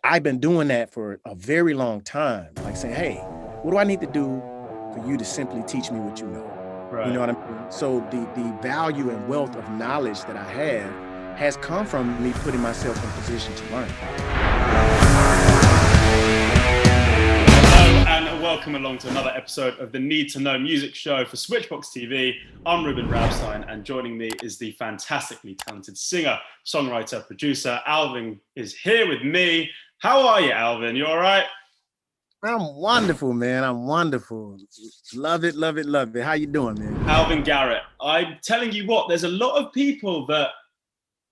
I've been doing that for a very long time, like saying, hey, what do I need to do for you to simply teach me what you know? You know Right. what I mean? So the value and wealth of knowledge that I have has come from me putting myself in position to learn. Hello and welcome along to another episode of the Need to Know Music Show for Switchbox TV. I'm Ruben Raubstein, and joining me is the fantastically talented singer, songwriter, producer. Alvin is here with me. How are you, Alvin? You all right? I'm wonderful, man. I'm wonderful. Love it, love it, love it. How you doing, man? Alvin Garrett. I'm telling you what, there's a lot of people that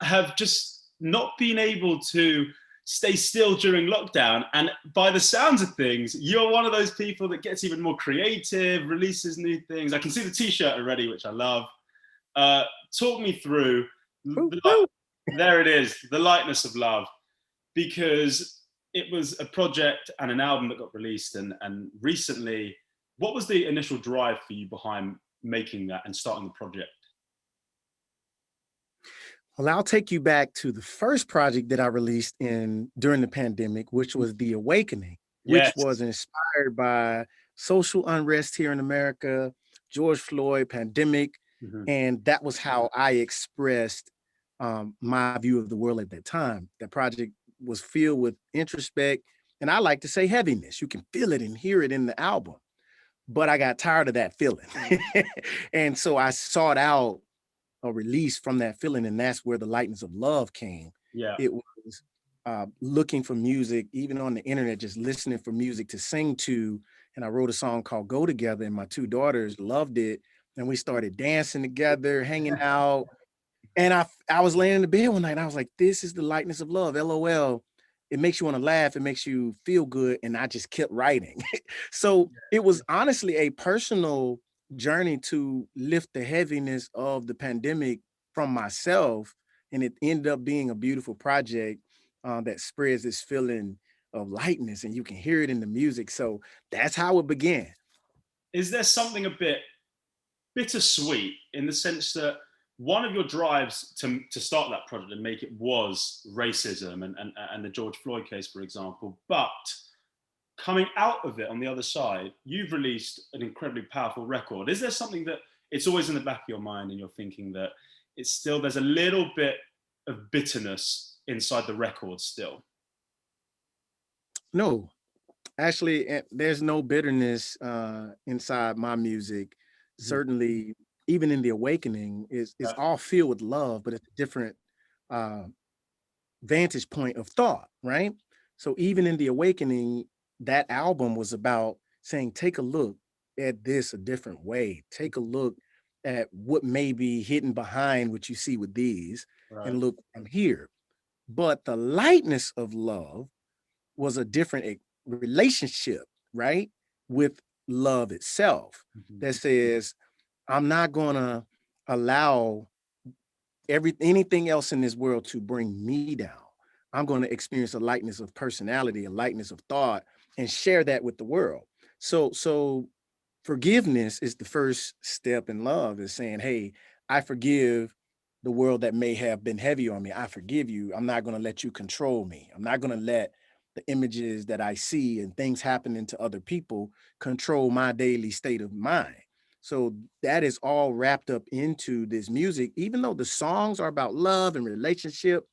have just not been able to stay still during lockdown. And by the sounds of things, you're one of those people that gets even more creative, releases new things. I can see the t-shirt already, which I love. Talk me through, Woo, woo. there it is, The Lightness of Love, because it was a project and an album that got released. And recently, what was the initial drive for you behind making that and starting the project? Well, I'll take you back to the first project that I released in during the pandemic, which was The Awakening, which was Yes. inspired by social unrest here in America, George Floyd, pandemic. Mhm. And that was how I expressed my view of the world at that time. That project was filled with introspect, and I like to say heaviness. You can feel it and hear it in the album. But I got tired of that feeling. And so I sought out a release from that feeling, and that's where the lightness of love came. Yeah. It was looking for music, even on the internet, just listening for music to sing to. And I wrote a song called Go Together, and my two daughters loved it. And we started dancing together, hanging out. And I was laying in the bed one night, and I was like, this is the lightness of love, LOL. It makes you want to laugh, it makes you feel good. And I just kept writing. So it was honestly a personal journey to lift the heaviness of the pandemic from myself. And it ended up being a beautiful project that spreads this feeling of lightness, and you can hear it in the music. So that's how it began. Is there something a bit bittersweet in the sense that one of your drives to start that project and make it was racism and the George Floyd case, for example, but coming out of it on the other side, you've released an incredibly powerful record. Is there something that it's always in the back of your mind and you're thinking that it's still, there's a little bit of bitterness inside the record still? No, actually, there's no bitterness inside my music. Mhm. Certainly, even in the awakening, is Yeah. all filled with love, but it's a different uh, vantage point of thought, right? So even in the awakening, that album was about saying, take a look at this a different way. Take a look at what may be hidden behind what you see with these, Right. and look from here. But the lightness of love was a different relationship, right? With love itself Mhm. that says, I'm not going to allow anything else in this world to bring me down. I'm going to experience a lightness of personality, a lightness of thought, and share that with the world. So forgiveness is the first step in love, is saying, hey, I forgive the world that may have been heavy on me. I forgive you. I'm not going to let you control me. I'm not going to let the images that I see and things happening to other people control my daily state of mind. So that is all wrapped up into this music. Even though the songs are about love and relationship,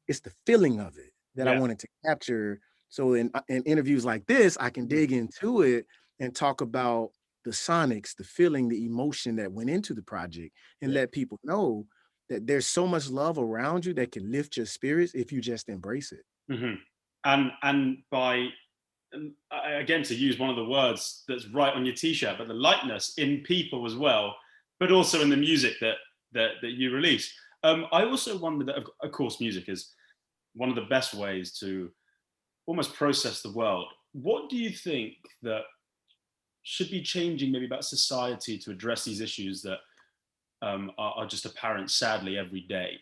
it's the feeling of it that I Yeah. wanted to capture. So in interviews like this, I can dig into it and talk about the sonics, the feeling, the emotion that went into the project, and Yeah. let people know that there's so much love around you that can lift your spirits if you just embrace it. Hmm. And by again, to use one of the words that's right on your t-shirt, but the lightness in people as well, but also in the music that you release. I also wonder that, of course, music is one of the best ways to almost process the world. What do you think that should be changing, maybe about society, to address these issues that are just apparent, sadly, every day?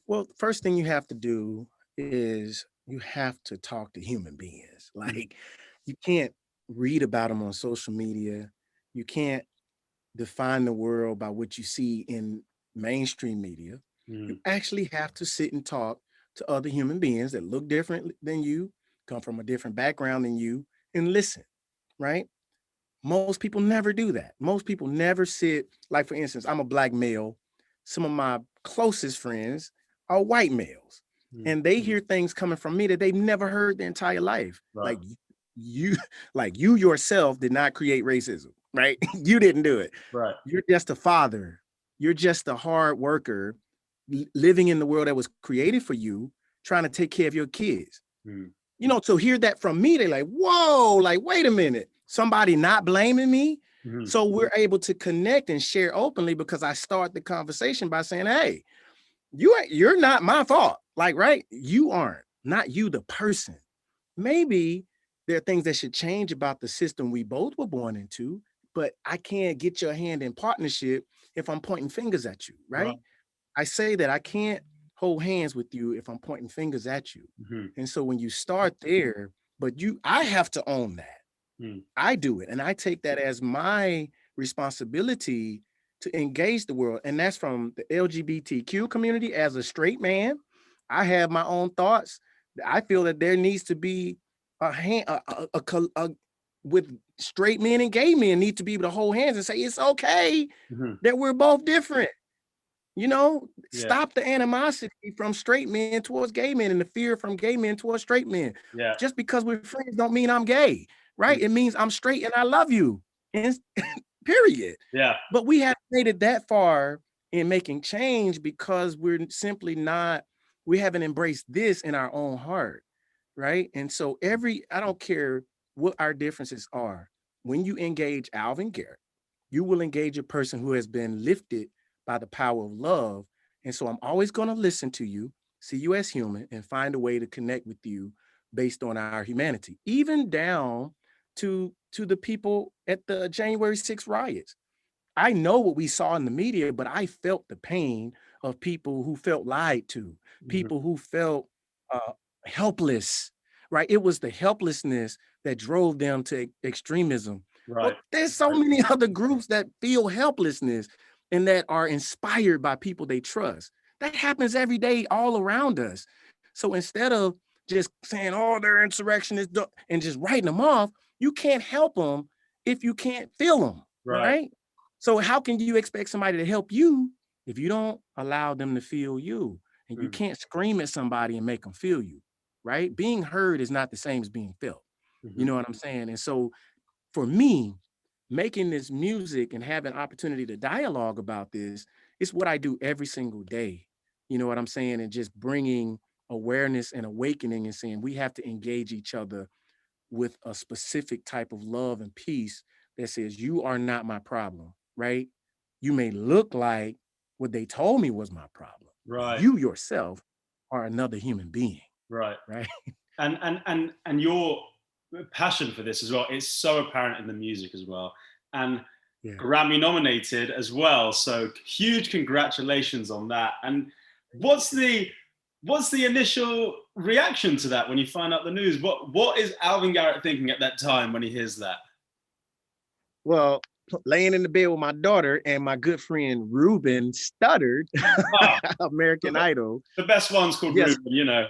Well, first thing you have to do is you have to talk to human beings. Like, you can't read about them on social media. You can't define the world by what you see in mainstream media. You Mm. actually have to sit and talk to other human beings that look different than you, come from a different background than you, and listen, right? Most people never do that. Most people never sit, like for instance, I'm a black male. Some of my closest friends are white males. Mm. And they hear things coming from me that they've never heard their entire life. Right. You, like you yourself did not create racism, right? You didn't do it. Right. You're just a father. You're just a hard worker living in the world that was created for you, trying to take care of your kids. Mm. You know, to hear that from me, they're like, whoa, like, wait a minute, somebody not blaming me. Mm-hmm. So we're able to connect and share openly because I start the conversation by saying, hey, you're not my fault. Like, right? You aren't, not you, the person. Maybe there are things that should change about the system we both were born into, but I can't get your hand in partnership if I'm pointing fingers at you, right? I say that I can't hold hands with you if I'm pointing fingers at you. Mm-hmm. And so when you start there, but I have to own that. Mm. I do it. And I take that as my responsibility to engage the world. And that's from the LGBTQ community. As a straight man, I have my own thoughts. I feel that there needs to be with straight men and gay men need to be able to hold hands and say, it's okay that we're both different. You know, stop the animosity from straight men towards gay men and the fear from gay men towards straight men. Yeah. Just because we're friends don't mean I'm gay, right? It means I'm straight and I love you, and period. Yeah. But we haven't made it that far in making change because we're simply not, we haven't embraced this in our own heart, right? And so I don't care what our differences are, when you engage Alvin Garrett, you will engage a person who has been lifted by the power of love. And so I'm always going to listen to you, see you as human, and find a way to connect with you based on our humanity, even down to the people at the January 6th riots. I know what we saw in the media, but I felt the pain of people who felt lied to, people who felt uh, helpless, right? It was the helplessness that drove them to extremism. Right. Well, there's so many other groups that feel helplessness and that are inspired by people they trust. That happens every day all around us. So instead of just saying, oh, they're insurrectionists and just writing them off, you can't help them if you can't feel them, right? So how can you expect somebody to help you if you don't allow them to feel you? And you can't scream at somebody and make them feel you, right? Being heard is not the same as being felt. You know what I'm saying? And so for me, making this music and having opportunity to dialogue about this is what I do every single day. You know what I'm saying? And just bringing awareness and awakening and saying we have to engage each other with a specific type of love and peace that says, you are not my problem, right? You may look like what they told me was my problem. Right. You yourself are another human being. Right. Right. And your passion for this as well is so apparent in the music as well. And Grammy nominated as well. So huge congratulations on that. And what's the initial reaction to that when you find out the news? What is Alvin Garrett thinking at that time when he hears that? Well, laying in the bed with my daughter and my good friend Ruben Studdard, American Idol. The best one's called Ruben, you know.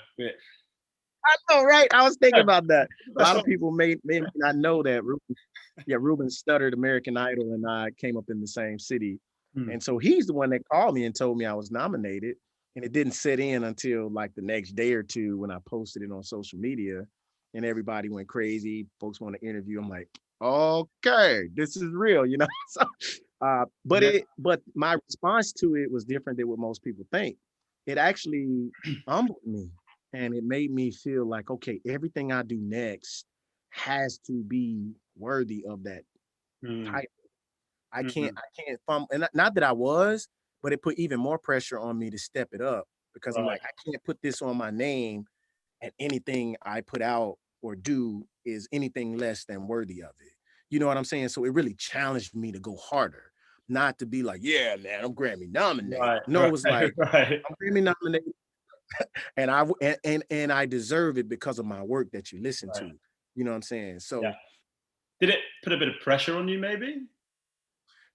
I know, right? I was thinking about that. A lot of people may not know that Ruben Studdard, American Idol, and I came up in the same city. And so he's the one that called me and told me I was nominated. And it didn't set in until like the next day or two when I posted it on social media and everybody went crazy. Folks want to interview. I'm like, okay, this is real, you know? So, but my response to it was different than what most people think. It actually humbled me. And it made me feel like, okay, everything I do next has to be worthy of that title. I can't fumble, and not that I was, but it put even more pressure on me to step it up because I'm like, I can't put this on my name and anything I put out or do is anything less than worthy of it. You know what I'm saying? So it really challenged me to go harder, not to be like, yeah, man, I'm Grammy nominated. No, it was like, I'm Grammy nominated. And I deserve it because of my work that you listen to. You know what I'm saying? So did it put a bit of pressure on you maybe?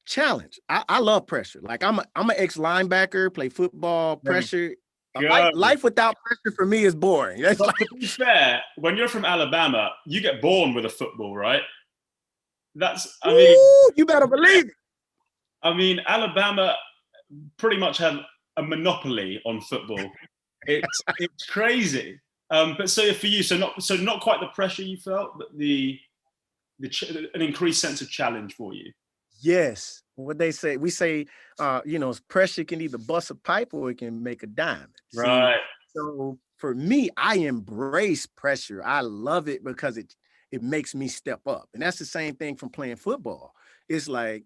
Challenge. I love pressure. Like I'm an ex-linebacker, play football, pressure God. Life without pressure for me is boring. That's But to be fair, when you're from Alabama, you get born with a football, right? Ooh, you better believe it. I mean, Alabama pretty much have a monopoly on football. It's crazy. But so for you, so not quite the pressure you felt, but an increased sense of challenge for you. Yes. What they say, we say, pressure can either bust a pipe or it can make a diamond. See, Right. so for me, I embrace pressure. I love it because it makes me step up. And that's the same thing from playing football. It's like,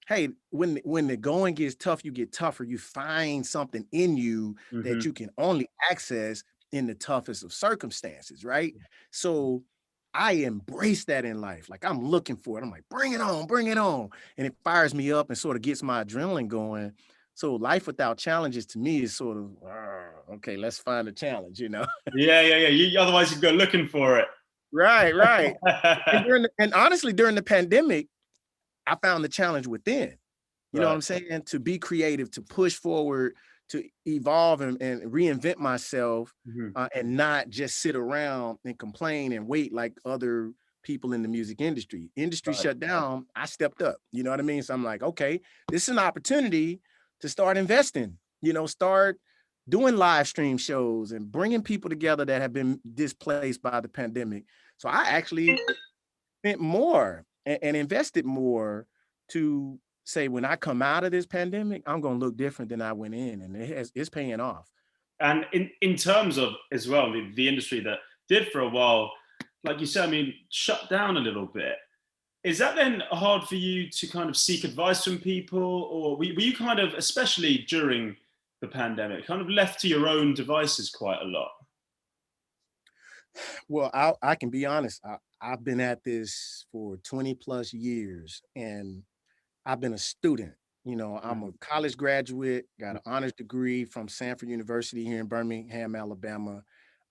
hey, when the going gets tough, you get tougher. You find something in you that you can only access in the toughest of circumstances, right? So I embrace that in life. Like I'm looking for it. I'm like, bring it on, bring it on. And it fires me up and sort of gets my adrenaline going. So life without challenges to me is sort of, okay, let's find a challenge, Yeah. Otherwise you'd go looking for it. Right. and honestly, during the pandemic, I found the challenge within. You know what I'm saying? To be creative, to push forward, to evolve and reinvent myself, and not just sit around and complain and wait like other people in the music industry. Industry shut down, I stepped up. You know what I mean? So I'm like, okay, this is an opportunity to start investing, start doing live stream shows and bringing people together that have been displaced by the pandemic. So I actually spent more and invested more to say, when I come out of this pandemic, I'm going to look different than I went in, and it's paying off. And in terms of as well, the industry that did for a while, like you said, I mean, shut down a little bit. Is that then hard for you to kind of seek advice from people, or were you kind of, especially during the pandemic, kind of left to your own devices quite a lot? Well, I can be honest. I've been at this for 20 plus years, and I've been a student. I'm a college graduate, got an honors degree from Sanford University here in Birmingham, Alabama.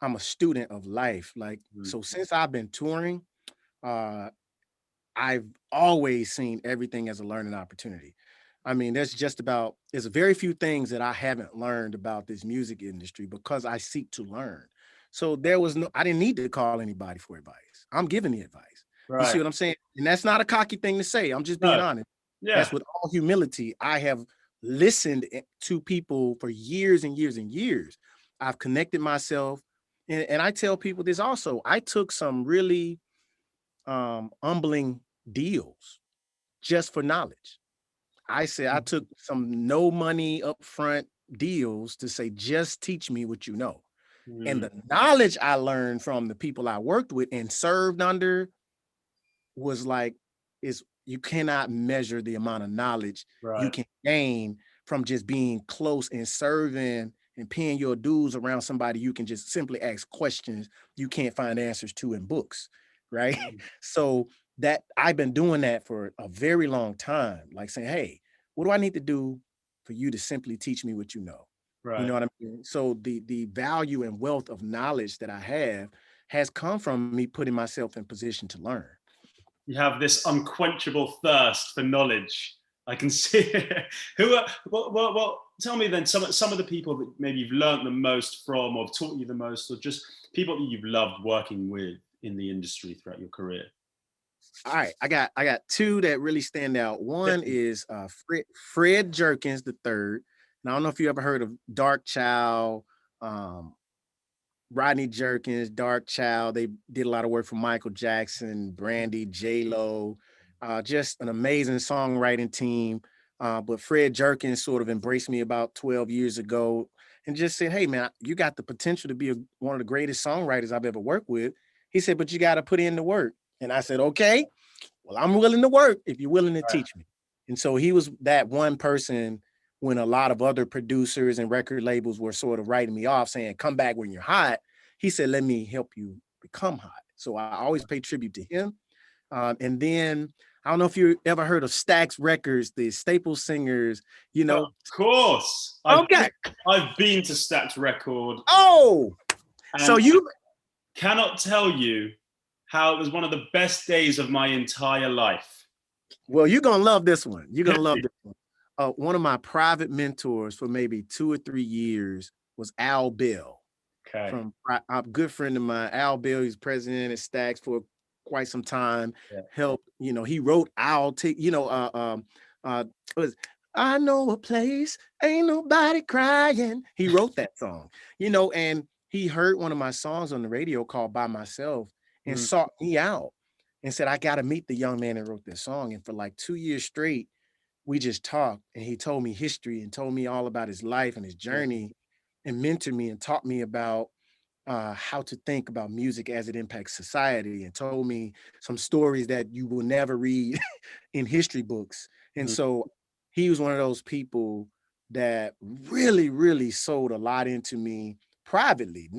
I'm a student of life. Like, so since I've been touring, uh, I've always seen everything as a learning opportunity. I mean, there's very few things that I haven't learned about this music industry because I seek to learn. So I didn't need to call anybody for advice. I'm giving the advice. You see what I'm saying? And that's not a cocky thing to say. I'm just being honest. Yeah. That's with all humility. I have listened to people for years and years and years. I've connected myself. And I tell people this also. I took some really humbling deals just for knowledge. I said I took some no money upfront deals to say, just teach me what you know. And the knowledge I learned from the people I worked with and served under was like, you cannot measure the amount of knowledge you can gain from just being close and serving and paying your dues around somebody you can just simply ask questions you can't find answers to in books, right? So that I've been doing that for a very long time, like saying, hey, what do I need to do for you to simply teach me what you know? You know what I mean? So the value and wealth of knowledge that I have has come from me putting myself in position to learn. You have this unquenchable thirst for knowledge. I can see it. Well, tell me then some of the people that maybe you've learned the most from, or have taught you the most, or just people that you've loved working with in the industry throughout your career. All right, I got two that really stand out. One is Fred Jerkins the third. And I don't know if you ever heard of Dark Child, Rodney Jerkins, Dark Child. They did a lot of work for Michael Jackson, Brandy, J-Lo, just an amazing songwriting team. But Fred Jerkins sort of embraced me about 12 years ago and just said, hey, man, you got the potential to be one of the greatest songwriters I've ever worked with. He said, but you got to put in the work. And I said, okay, well, I'm willing to work if you're willing to teach me. And so he was that one person when a lot of other producers and record labels were sort of writing me off saying, come back when you're hot. He said, let me help you become hot. So I always pay tribute to him. And then I don't know if you ever heard of Stax Records, the Staple Singers, Of course. I've been to Stax Record. Oh, so you cannot tell you how it was one of the best days of my entire life. Well, you're going to love this one. You're going to love this one. One of my private mentors for maybe 2 or 3 years was Al Bell. Okay. From a good friend of mine, Al Bell. He's president at Stax for quite some time. Yeah. Helped, he wrote I'll take, what is, I know a place, ain't nobody crying. He wrote that song, and he heard one of my songs on the radio called By Myself and Mm. sought me out and said, I got to meet the young man that wrote this song. And for like 2 years straight, we just talked and he told me history and told me all about his life and his Yeah. journey and mentored me and taught me about how to think about music as it impacts society and told me some stories that you will never read in history books. And Mm. so he was one of those people that really, really sold a lot into me privately.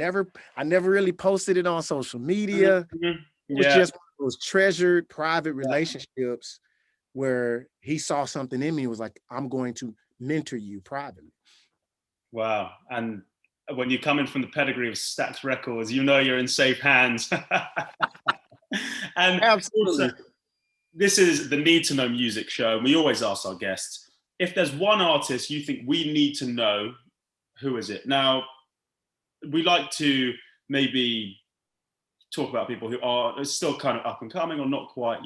I never really posted it on social media. Mhm. It was Yeah. just one of those treasured private relationships where he saw something in me and was like, I'm going to mentor you privately. Wow. And when you come in from the pedigree of Stax Records, you know you're in safe hands. And also, Absolutely. this is the Need to Know Music show. And we always ask our guests, if there's one artist you think we need to know, who is it? Now, we like to maybe talk about people who are still kind of up and coming or not quite,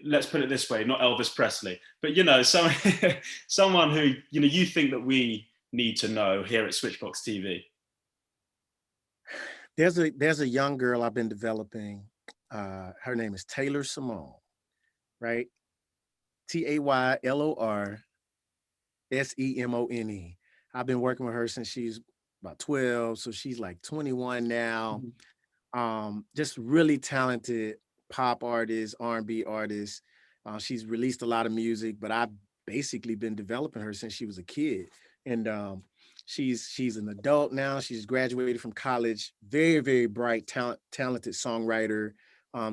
let's put it this way, not Elvis Presley, but someone who you think that we need to know here at Switchbox TV. There's a young girl I've been developing. Her name is Taylor Simone, right? TaylorSemone. I've been working with her since she's about 12, so she's like 21 now. Just really talented pop artist, R&B artist. She's released a lot of music, but I've basically been developing her since she was a kid. And she's an adult now. She's graduated from college. Very, very bright, talented songwriter.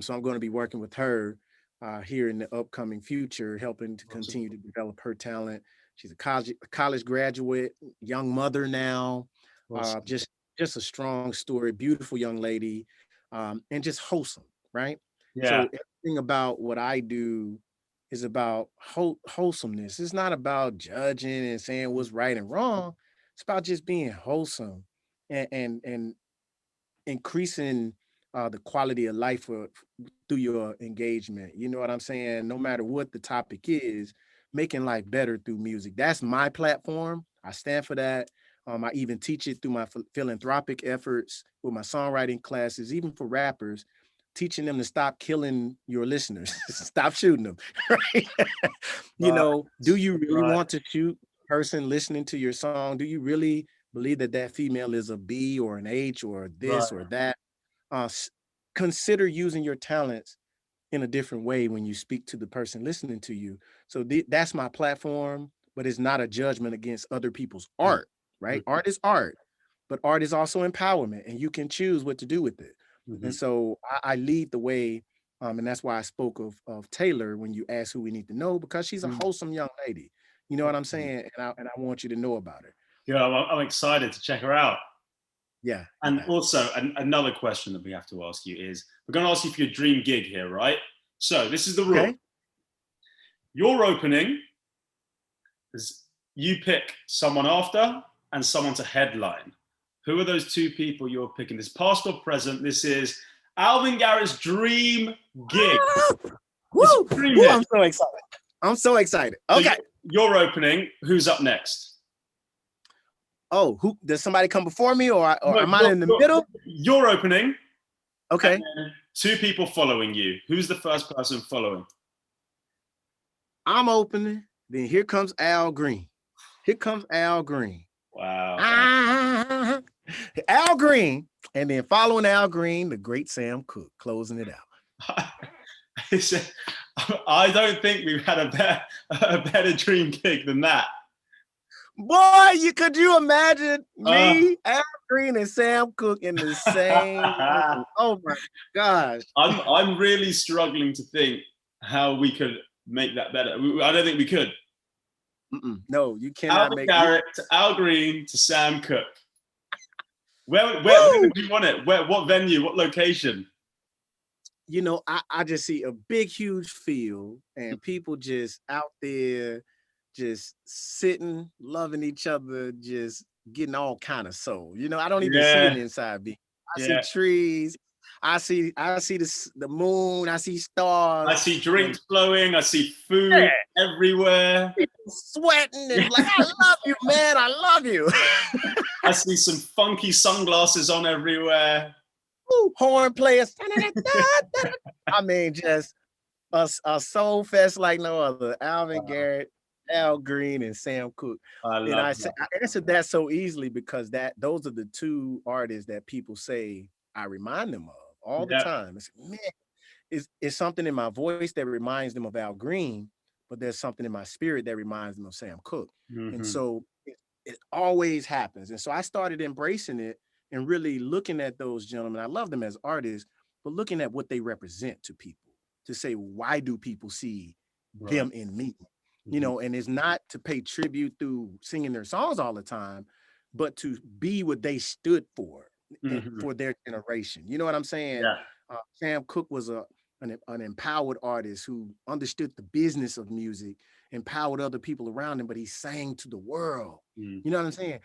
So I'm going to be working with her here in the upcoming future, helping to continue to develop her talent. She's a college graduate, young mother now. Awesome. Just a strong story, beautiful young lady, and just wholesome, right? Yeah. So everything about what I do is about wholesomeness. It's not about judging and saying what's right and wrong. It's about just being wholesome and increasing the quality of life through your engagement. You know what I'm saying? No matter what the topic is, making life better through music. That's my platform. I stand for that. I even teach it through my philanthropic efforts with my songwriting classes, even for rappers, teaching them to stop killing your listeners, stop shooting them. Right? Do you really Right. want to shoot a person listening to your song? Do you really believe that that female is a B or an H or this Right. or that? Consider using your talents in a different way when you speak to the person listening to you. So that's my platform, but it's not a judgment against other people's art, right? Mm-hmm. Art is art, but art is also empowerment, and you can choose what to do with it. Mm-hmm. And so I lead the way, and that's why I spoke of Taylor when you asked who we need to know, because she's a wholesome young lady. You know what I'm saying? And I want you to know about her. Yeah, I'm excited to check her out. Yeah. And also, another question that we have to ask you is, we're going to ask you for your dream gig here, right? So this is the rule. Okay. Your opening is you pick someone after and someone to headline. Who are those two people you're picking? This past or present? This is Alvin Garrett's dream gig. Woo! Dream Woo, hit. I'm so excited. I'm so excited. Okay. So your opening, who's up next? Oh, who does somebody come before me or No, am I in the middle? Your opening. Okay. And then two people following you. Who's the first person following? I'm opening. Then here comes Al Green. Here comes Al Green. Wow. Al Green. And then following Al Green, the great Sam Cooke closing it out. I don't think we've had a better dream gig than that. Boy, could you imagine me, Al Green, and Sam Cooke in the same room? Oh my gosh. I'm really struggling to think how we could make that better. I don't think we could. No, you cannot Alvin Garrett to Al Green to Sam Cooke. Where would you want it? What venue? What location? I just see a big, huge field and people just out there, just sitting, loving each other, just getting all kind of soul. You know, I don't even see an Yeah, inside being. I see yeah. trees. I see the moon. I see I stars, see and drinks flowing. I see food yeah, everywhere. people sweating Yeah. and like, I love you, man. I love you. I see some funky sunglasses on everywhere. Woo, horn players. I mean, just a soul fest like no other. Alvin Wow, Garrett, Al Green, and Sam Cooke. I And love I that. answered that so easily because those are the two artists that people say I remind them of all the Yeah. time. It's, man, it's something in my voice that reminds them of Al Green, but there's something in my spirit that reminds them of Sam Cooke. And Hmm. so it always happens. And so I started embracing it and really looking at those gentlemen. I love them as artists, but looking at what they represent to people to say, why do people see Right. them in me? You Hmm. know, and it's not to pay tribute through singing their songs all the time, but to be what they stood Hmm. for their generation. You know what I'm saying? Yeah. Sam Cooke was an empowered artist who understood the business of music, empowered other people around him, but he sang to the world. Mm. You know what I'm saying?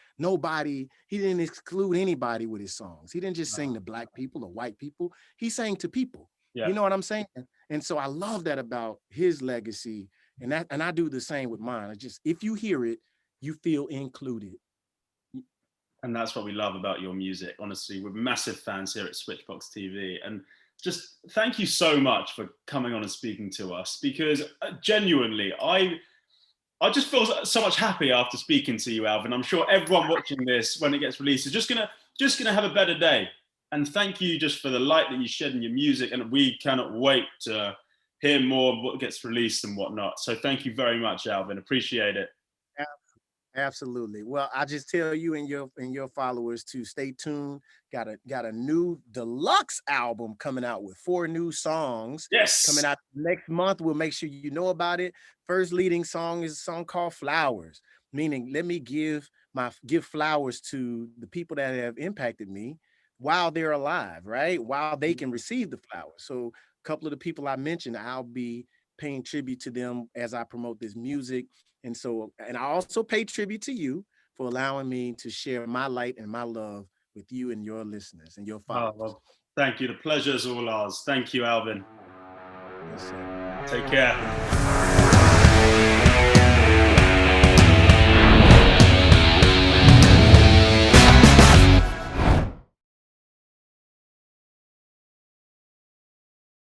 He didn't exclude anybody with his songs. He didn't just sing to black people or white people. He sang to people. Yeah. You know what I'm saying? And so I love that about his legacy. And I do the same with mine. I just, if you hear it, you feel included. And that's what we love about your music. Honestly, we're massive fans here at Switchbox TV. And just thank you so much for coming on and speaking to us, because genuinely, I just feel so much happy after speaking to you, Alvin. I'm sure everyone watching this when it gets released is just gonna have a better day. And thank you just for the light that you shed in your music. And we cannot wait to hear more of what gets released and whatnot. So thank you very much, Alvin. Appreciate it. Absolutely. Well, I just tell you and your followers to stay tuned. Got a new deluxe album coming out with 4 new songs coming Yes. out next month. We'll make sure you know about it. First leading song is a song called Flowers, meaning let me give flowers to the people that have impacted me while they're alive, right? While they can receive the flowers. So a couple of the people I mentioned, I'll be paying tribute to them as I promote this music. And I also pay tribute to you for allowing me to share my light and my love with you and your listeners and your Oh, followers. well, thank you. The pleasure's all ours. Thank you, Alvin. Yes, sir. Take care.